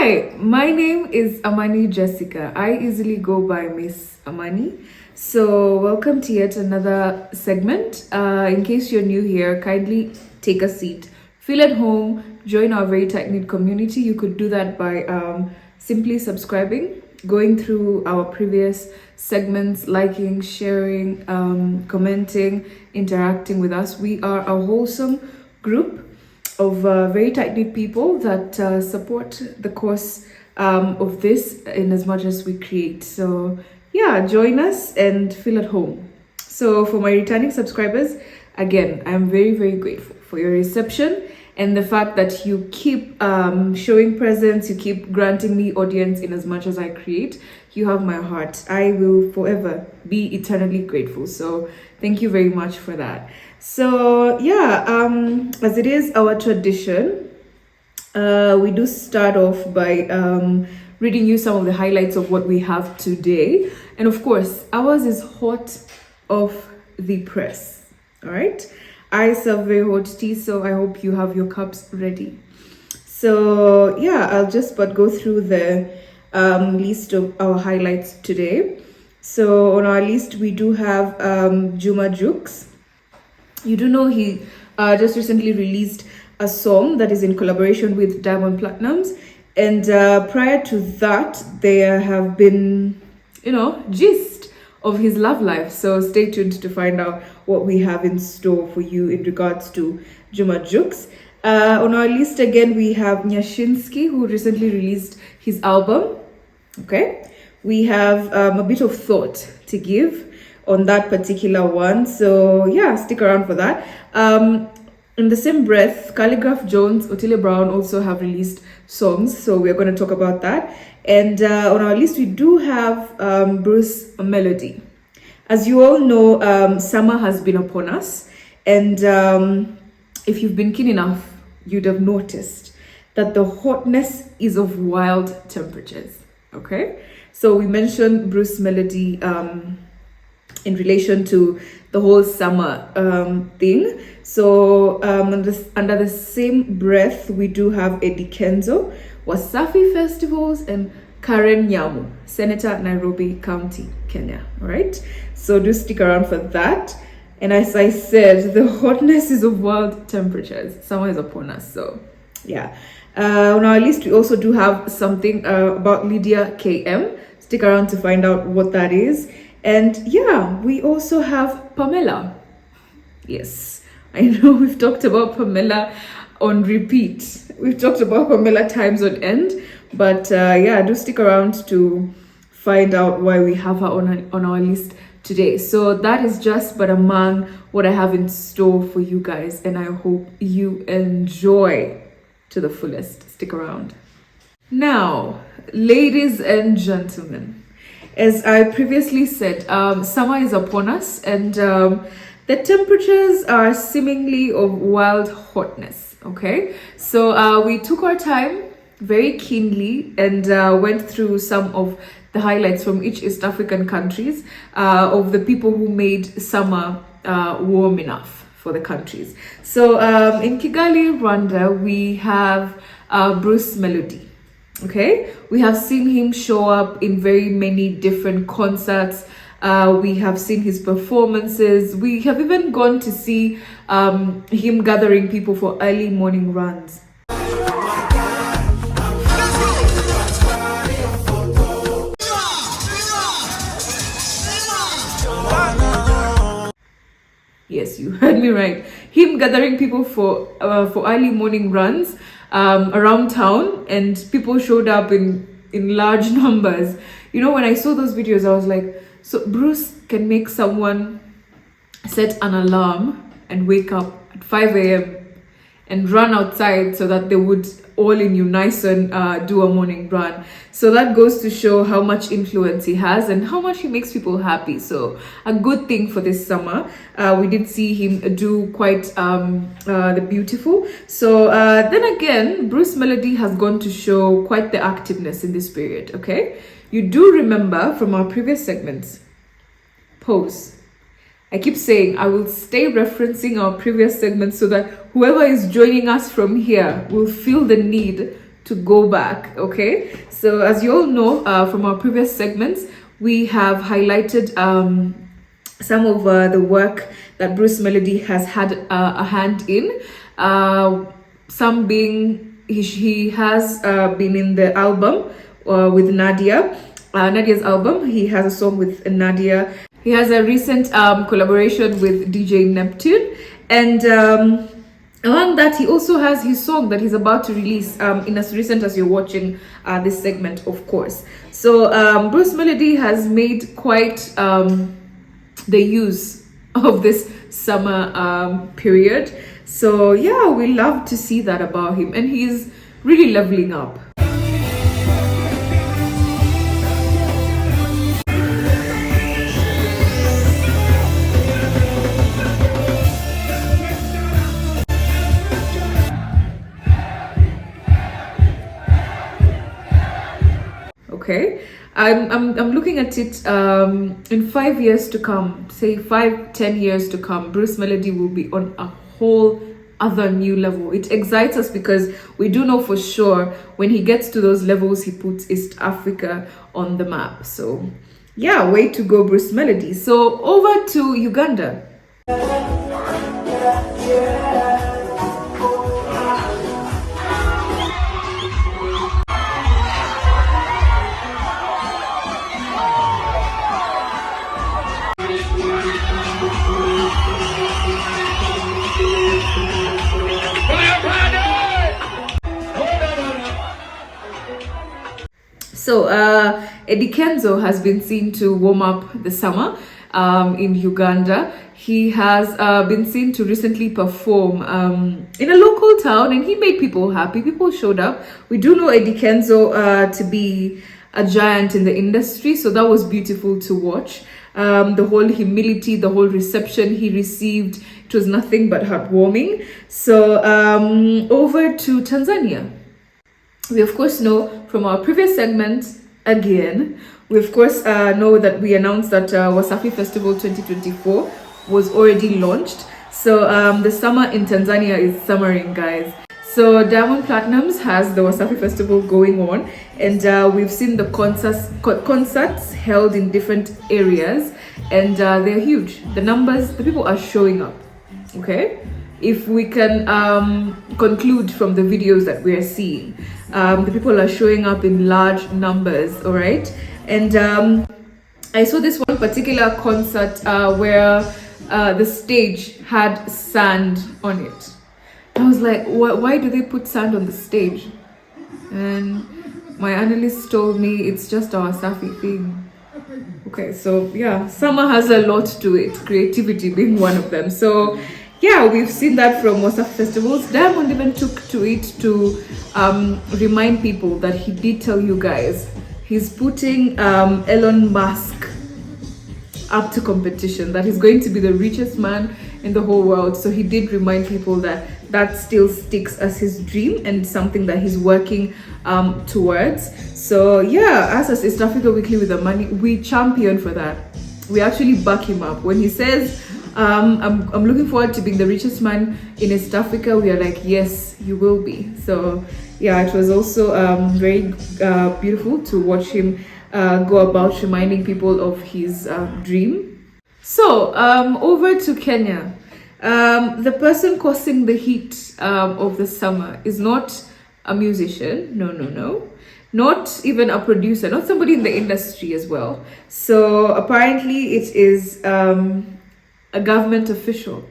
Hi, my name is Amani Jessica. I easily go by Miss Amani. So, welcome to yet another segment. In case you're new here, kindly take a seat, feel at home, join our very tight knit community. You could do that by simply subscribing, going through our previous segments, liking, sharing, commenting, interacting with us. We are a wholesome group of very tight-knit people that support the cause of this in as much as we create. So yeah, join us and feel at home. So for my returning subscribers, again, I'm very, very grateful for your reception and the fact that you keep showing presence, you keep granting me audience in as much as I create. You have my heart. I will forever be eternally grateful. So thank you very much for that. So yeah, as it is our tradition, we do start off by reading you some of the highlights of what we have today. And of course, ours is hot off the press. All right. I serve very hot tea, so I hope you have your cups ready. So yeah, I'll just go through the list of our highlights today. So on our list, we do have Juma Jukes. You do know he just recently released a song that is in collaboration with Diamond Platnumz. And prior to that, there have been, gist of his love life. So stay tuned to find out what we have in store for you in regards to Juma Jukes. On our list again, we have Nyashinsky, who recently released his album. Okay. We have a bit of thought to give on that particular one. So yeah, stick around for that. In the same breath, Calligraph Jones, Otile Brown also have released songs. So we're going to talk about that. And on our list, we do have Bruce Melody. As you all know, summer has been upon us. And if you've been keen enough, you'd have noticed that the hotness is of wild temperatures. Okay? So we mentioned Bruce Melody in relation to the whole summer thing. So under the same breath, we do have Eddy Kenzo, Wasafi Festivals, and Karen Nyamu, Senator, Nairobi County, Kenya. All right. So do stick around for that. And as I said, the hotness is of wild temperatures. Summer is upon us. So yeah. On our list, we also do have something about Lydia KM. Stick around to find out what that is. And yeah, we also have Pamela. Yes, I know we've talked about Pamela on repeat. We've talked about Pamela times on end. But yeah, do stick around to find out why we have her on our list today. So that is just but among what I have in store for you guys. And I hope you enjoy to the fullest. Stick around. Now, ladies and gentlemen, as I previously said, summer is upon us and the temperatures are seemingly of wild hotness, okay? So we took our time very keenly and went through some of the highlights from each East African countries of the people who made summer warm enough for the countries. So in Kigali, Rwanda, we have Bruce Melody. Okay, we have seen him show up in very many different concerts. We have seen his performances. We have even gone to see him gathering people for early morning runs. Yes, you heard me right. Him gathering people for early morning runs around town, and people showed up in large numbers. When I saw those videos, I was like, so Bruce can make someone set an alarm and wake up at 5 a.m. and run outside so that they would all in unison do a morning run. So that goes to show how much influence he has and how much he makes people happy. So a good thing for this summer. We did see him do quite the beautiful. So then again, Bruce Melody has gone to show quite the activeness in this period, okay? You do remember from our previous segments, pose. I keep saying I will stay referencing our previous segments so that whoever is joining us from here will feel the need to go back. Okay, so as you all know from our previous segments, we have highlighted some of the work that Bruce Melody has had a hand in. Some being he has been in the album with Nadia. Nadia's album. He has a song with Nadia. He has a recent collaboration with DJ Neptune, and among that, he also has his song that he's about to release in as recent as you're watching this segment, of course. So Bruce Melody has made quite the use of this summer period. So yeah, we love to see that about him, and he's really leveling up. Okay, I'm looking at it in 5 years to come, say 5-10 years to come, Bruce Melody will be on a whole other new level. It excites us because we do know for sure when he gets to those levels, he puts East Africa on the map. So yeah, way to go, Bruce Melody. So over to Uganda. So Eddy Kenzo has been seen to warm up the summer in Uganda. He has been seen to recently perform in a local town, and he made people happy. People showed up. We do know Eddy Kenzo to be a giant in the industry, so that was beautiful to watch. The whole humility, the whole reception he received, it was nothing but heartwarming. So over to Tanzania. We of course know from our previous segment, again, we of course know that we announced that Wasafi Festival 2024 was already launched. So the summer in Tanzania is summering, guys. So Diamond Platnumz has the Wasafi Festival going on, and we've seen the concerts held in different areas, and they're huge. The numbers, the people are showing up, okay? If we can conclude from the videos that we are seeing, the people are showing up in large numbers, all right? And I saw this one particular concert where the stage had sand on it. I was like, why do they put sand on the stage? And my analyst told me it's just our Wasafi thing. Okay, so yeah, summer has a lot to it, creativity being one of them. So yeah, we've seen that from Wasafi festivals. Diamond even took to it to remind people that he did tell you guys he's putting Elon Musk up to competition, that he's going to be the richest man in the whole world. So he did remind people that that still sticks as his dream and something that he's working towards. So yeah, us as East Africa Weekly with the Money, we champion for that. We actually back him up when he says I'm looking forward to being the richest man in East Africa. We are like, yes, you will be. So yeah, it was also very beautiful to watch him go about reminding people of his dream. So over to Kenya. The person causing the heat of the summer is not a musician. No. Not even a producer, not somebody in the industry as well. So apparently it is a government official,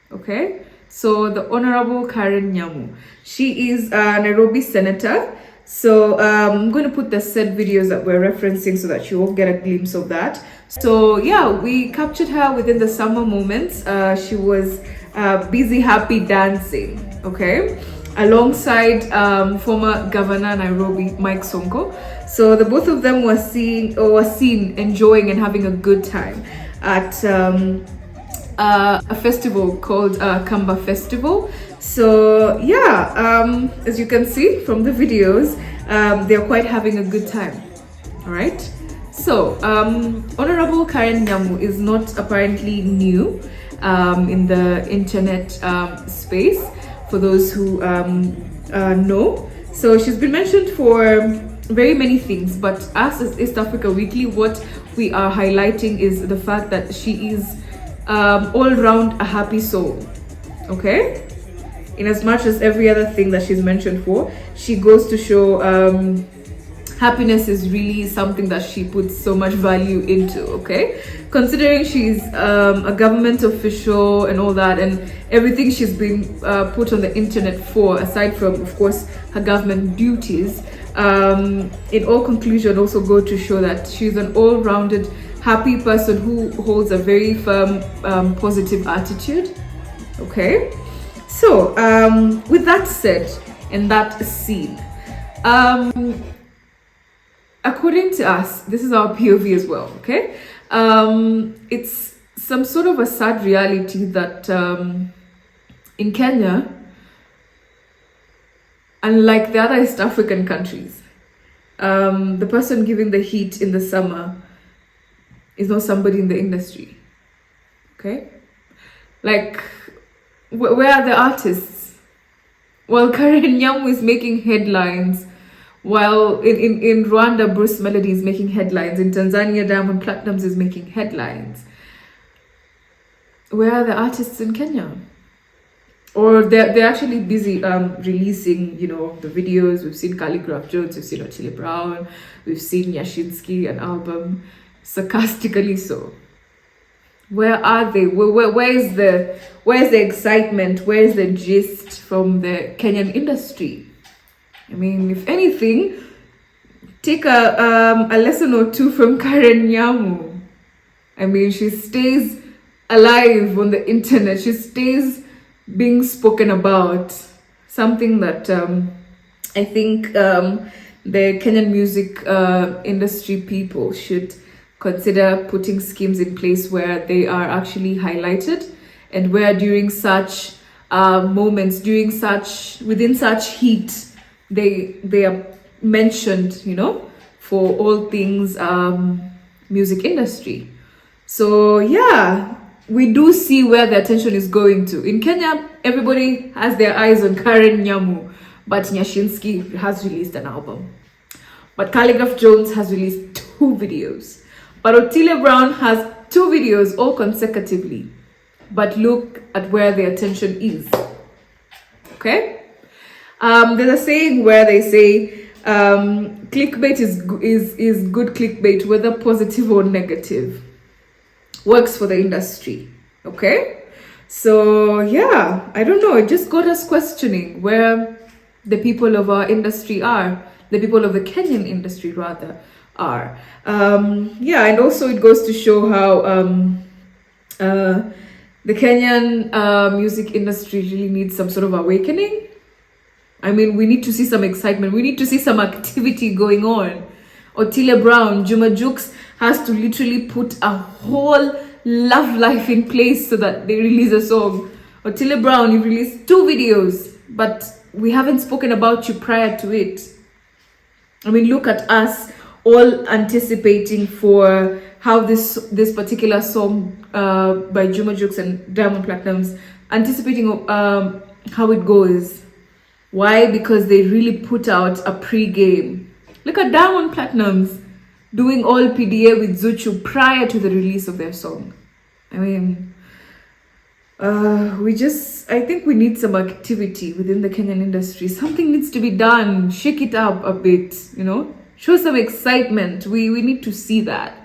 okay? So the Honorable Karen Nyamu, she is a Nairobi senator. So I'm going to put the said videos that we're referencing so that you all get a glimpse of that. So yeah, we captured her within the summer moments. She was busy, happy dancing, okay? Alongside former Governor Nairobi, Mike Sonko. So the both of them were seen enjoying and having a good time at a festival called Kamba Festival. So yeah, as you can see from the videos, they're quite having a good time. All right. So Honorable Karen Nyamu is not apparently new in the internet space, for those who know. So she's been mentioned for very many things, but us as East Africa Weekly, what we are highlighting is the fact that she is all round a happy soul. Okay, in as much as every other thing that she's mentioned for, she goes to show happiness is really something that she puts so much value into. Okay, considering she's a government official and all that, and everything she's been put on the internet for, aside from of course her government duties, in all conclusion also go to show that she's an all-rounded happy person who holds a very firm positive attitude. Okay, so with that said, in that scene, according to us, this is our POV as well. Okay, it's some sort of a sad reality that in Kenya, unlike the other East African countries, the person giving the heat in the summer is not somebody in the industry. Okay, like where are the artists? Well, Karen Nyamu is making headlines, while in Rwanda, Bruce Melody is making headlines. In Tanzania, Diamond Platnumz is making headlines. Where are the artists in Kenya? Or they're actually busy releasing, the videos. We've seen Calligraph Jones, we've seen Otile Brown, we've seen Yashinsky, an album, sarcastically so. Where are they? Where's the excitement? Where's the gist from the Kenyan industry? I mean, if anything, take a lesson or two from Karen Nyamu. I mean, she stays alive on the internet. She stays being spoken about. Something that I think the Kenyan music industry people should consider putting schemes in place where they are actually highlighted, and where during such moments, within such heat, they are mentioned, for all things music industry. So yeah, we do see where the attention is going to. In Kenya, everybody has their eyes on Karen Nyamu, but Nyashinsky has released an album. But Calligraph Jones has released 2 videos. But Otile Brown has 2 videos, all consecutively. But look at where the attention is. Okay? There's a saying where they say clickbait is good clickbait, whether positive or negative. Works for the industry. Okay? So yeah, I don't know. It just got us questioning where the people of our industry are. The people of the Kenyan industry rather are. Yeah, and also it goes to show how the Kenyan music industry really needs some sort of awakening. I mean, we need to see some excitement. We need to see some activity going on. Otile Brown, Juma Jukes has to literally put a whole love life in place so that they release a song. Otile Brown, you've released 2 videos, but we haven't spoken about you prior to it. I mean, look at us all anticipating for how this particular song by Juma Jukes and Diamond Platnumz, anticipating how it goes. Why? Because they really put out a pre-game. Look at Diamond Platnumz doing all PDA with Zuchu prior to the release of their song. I mean, I think we need some activity within the Kenyan industry. Something needs to be done. Shake it up a bit, show some excitement. We need to see that.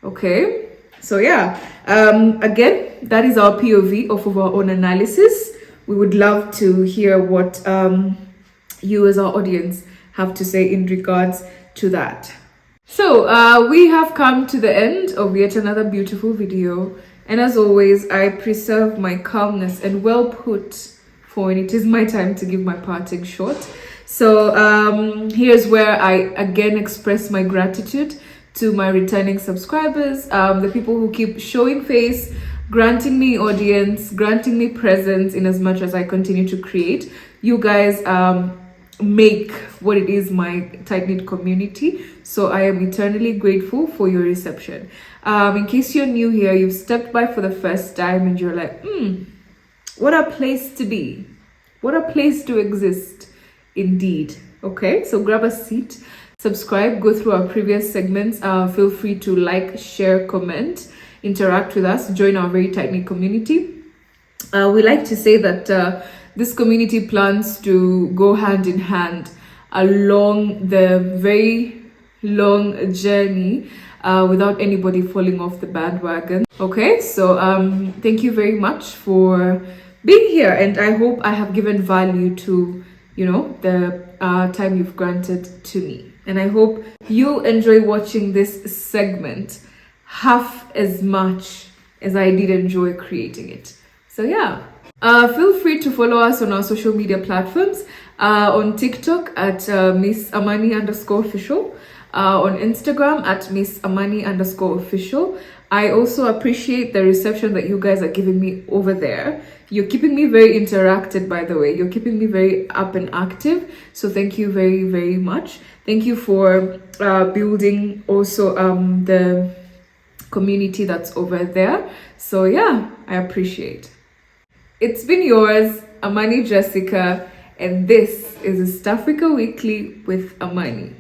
Okay, so yeah, again, that is our POV of our own analysis. We would love to hear what you as our audience have to say in regards to that. So we have come to the end of yet another beautiful video, and as always, I preserve my calmness and well put, for when it is my time to give my parting shot. So here's where I again express my gratitude to my returning subscribers, the people who keep showing face, granting me audience, granting me presence in as much as I continue to create. You guys make what it is my tight-knit community, so I am eternally grateful for your reception. In case you're new here, you've stepped by for the first time and you're like, what a place to be, what a place to exist. Indeed, Okay, so grab a seat, subscribe, go through our previous segments. Feel free to like, share, comment, interact with us, join our very tight-knit community. We like to say that this community plans to go hand in hand along the very long journey without anybody falling off the bandwagon. Okay, so thank you very much for being here, and I hope I have given value to the time you've granted to me, and I hope you enjoy watching this segment half as much as I did enjoy creating it. So yeah, feel free to follow us on our social media platforms, on TikTok at Miss Amani_official, on Instagram at Miss Amani_official. I also appreciate the reception that you guys are giving me over there. You're keeping me very interacted, by the way. You're keeping me very up and active. So thank you very, very much. Thank you for building also the community that's over there. So yeah, I appreciate. It's been yours, Amani Jessica, and this is East Africa Weekly with Amani.